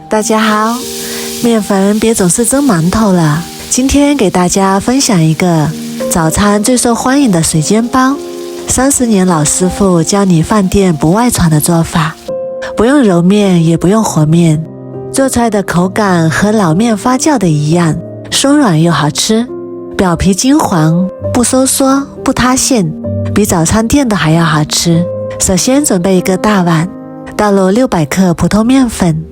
大家好，面粉别总是蒸馒头了。今天给大家分享一个早餐最受欢迎的水煎包，30年老师傅教你饭店不外传的做法，不用揉面也不用和面，做出来的口感和老面发酵的一样，松软又好吃，表皮金黄，不收缩不塌陷，比早餐店的还要好吃。首先准备一个大碗，倒入600克普通面粉，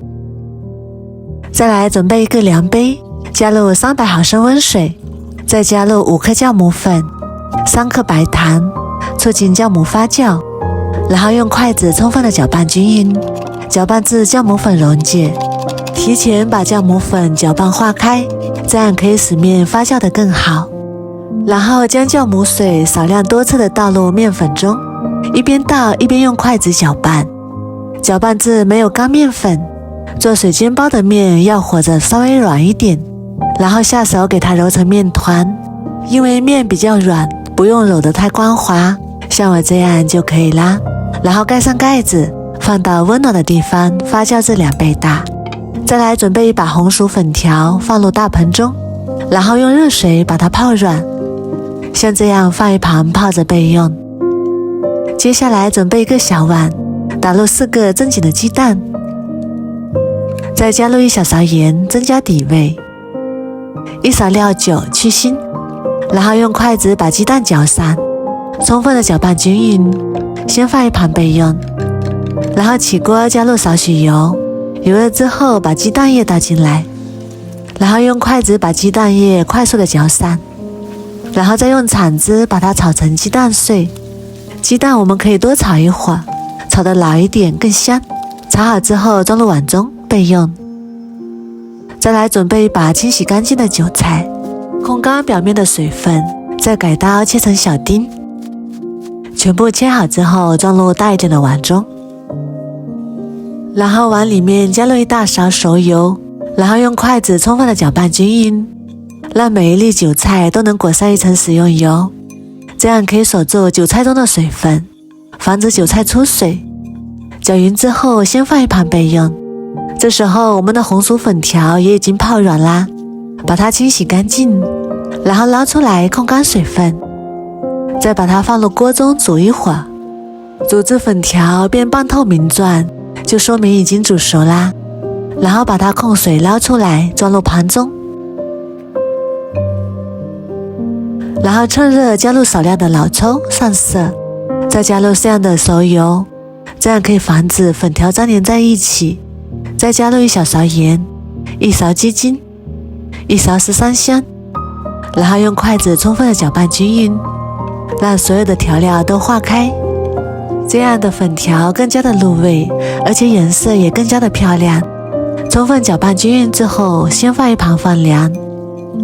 再来准备一个量杯，加入300毫升温水，再加入5克酵母粉、3克白糖，促进酵母发酵，然后用筷子充分的搅拌均匀，搅拌至酵母粉溶解。提前把酵母粉搅拌化开，这样可以使面发酵得更好。然后将酵母水少量多次的倒入面粉中，一边倒一边用筷子搅拌，搅拌至没有干面粉。做水煎包的面要和着稍微软一点，然后下手给它揉成面团，因为面比较软，不用揉得太光滑，像我这样就可以啦。然后盖上盖子，放到温暖的地方发酵至2倍大。再来准备一把红薯粉条放入大盆中，然后用热水把它泡软，像这样放一旁泡着备用。接下来准备一个小碗，打入4个正经的鸡蛋，再加入1小勺盐增加底味，1勺料酒去腥，然后用筷子把鸡蛋搅散，充分的搅拌均匀，先放一旁备用。然后起锅加入少许油，油热之后把鸡蛋液倒进来，然后用筷子把鸡蛋液快速的搅散，然后再用铲子把它炒成鸡蛋碎。鸡蛋我们可以多炒一会儿，炒得老一点更香。炒好之后装入碗中备用。再来准备一把清洗干净的韭菜，控干表面的水分，再改刀切成小丁，全部切好之后装入大一点的碗中，然后碗里面加入1大勺熟油，然后用筷子充分的搅拌均匀，让每一粒韭菜都能裹上一层食用油，这样可以锁住韭菜中的水分，防止韭菜出水。搅匀之后先放一旁备用。这时候我们的红薯粉条也已经泡软啦，把它清洗干净，然后捞出来控干水分，再把它放入锅中煮一会儿，煮至粉条变半透明状，就说明已经煮熟啦。然后把它控水捞出来装入盘中，然后趁热加入少量的老抽上色，再加入适量的熟油，这样可以防止粉条粘连在一起。再加入1小勺盐，1勺鸡精，1勺13香，然后用筷子充分的搅拌均匀，让所有的调料都化开，这样的粉条更加的入味，而且颜色也更加的漂亮。充分搅拌均匀之后先放一旁放凉，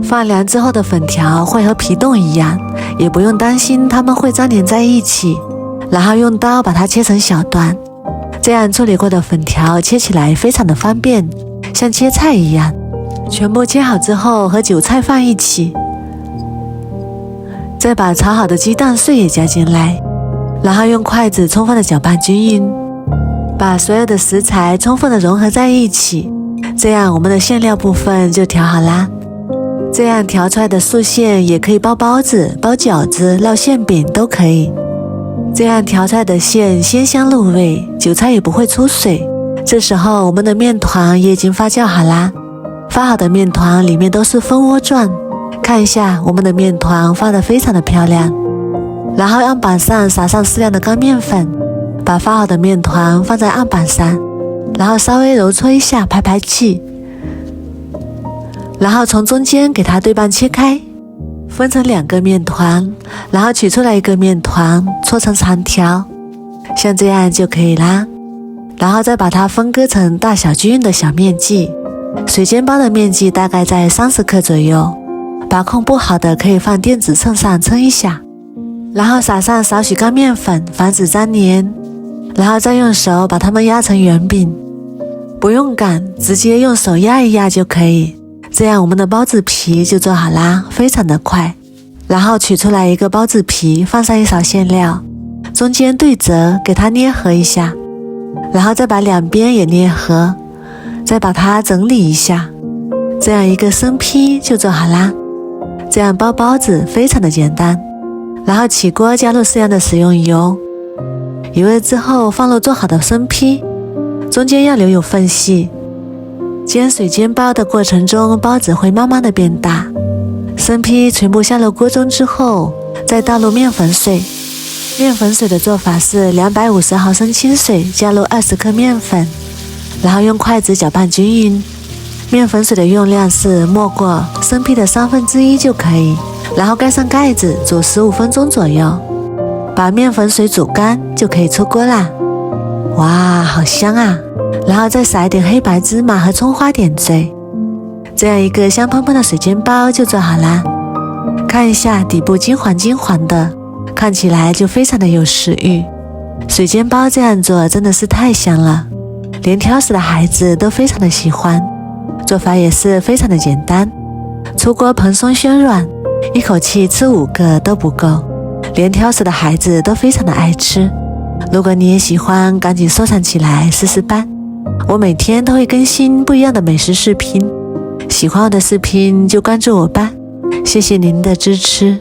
放凉之后的粉条会和皮冻一样，也不用担心它们会粘连在一起。然后用刀把它切成小段，这样处理过的粉条切起来非常的方便，像切菜一样。全部切好之后和韭菜放一起，再把炒好的鸡蛋碎也加进来，然后用筷子充分的搅拌均匀，把所有的食材充分的融合在一起，这样我们的馅料部分就调好啦。这样调出来的素馅也可以包包子、包饺子、烙馅饼都可以。这样调出来的馅鲜香入味，韭菜也不会出水。这时候我们的面团也已经发酵好啦，发好的面团里面都是蜂窝状，看一下我们的面团发得非常的漂亮。然后案板上撒上适量的干面粉，把发好的面团放在案板上，然后稍微揉搓一下排排气，然后从中间给它对半切开，分成2个面团，然后取出来1个面团搓成长条，像这样就可以啦。然后再把它分割成大小均匀的小面剂，水煎包的面剂大概在30克左右，把控不好的可以放电子秤上称一下，然后撒上少许干面粉防止粘连，然后再用手把它们压成圆饼，不用擀，直接用手压一压就可以，这样我们的包子皮就做好啦，非常的快。然后取出来1个包子皮，放上1勺馅料，中间对折给它捏合一下，然后再把2边也捏合，再把它整理一下，这样一个生坯就做好啦。这样包包子非常的简单。然后起锅加入适量的食用油，油热之后放入做好的生坯，中间要留有缝隙。煎水煎包的过程中，包子会慢慢的变大。生坯全部下入锅中之后，再倒入面粉水。面粉水的做法是250毫升清水加入20克面粉，然后用筷子搅拌均匀。面粉水的用量是没过生坯的1/3就可以，然后盖上盖子煮15分钟左右，把面粉水煮干就可以出锅啦。哇，好香啊！然后再撒一点黑白芝麻和葱花点缀，这样一个香喷喷的水煎包就做好啦。看一下底部金黄金黄的，看起来就非常的有食欲。水煎包这样做真的是太香了，连挑食的孩子都非常的喜欢。做法也是非常的简单，出锅蓬松暄软，一口气吃5个都不够，连挑食的孩子都非常的爱吃。如果你也喜欢，赶紧收藏起来试试吧。我每天都会更新不一样的美食视频，喜欢我的视频就关注我吧，谢谢您的支持。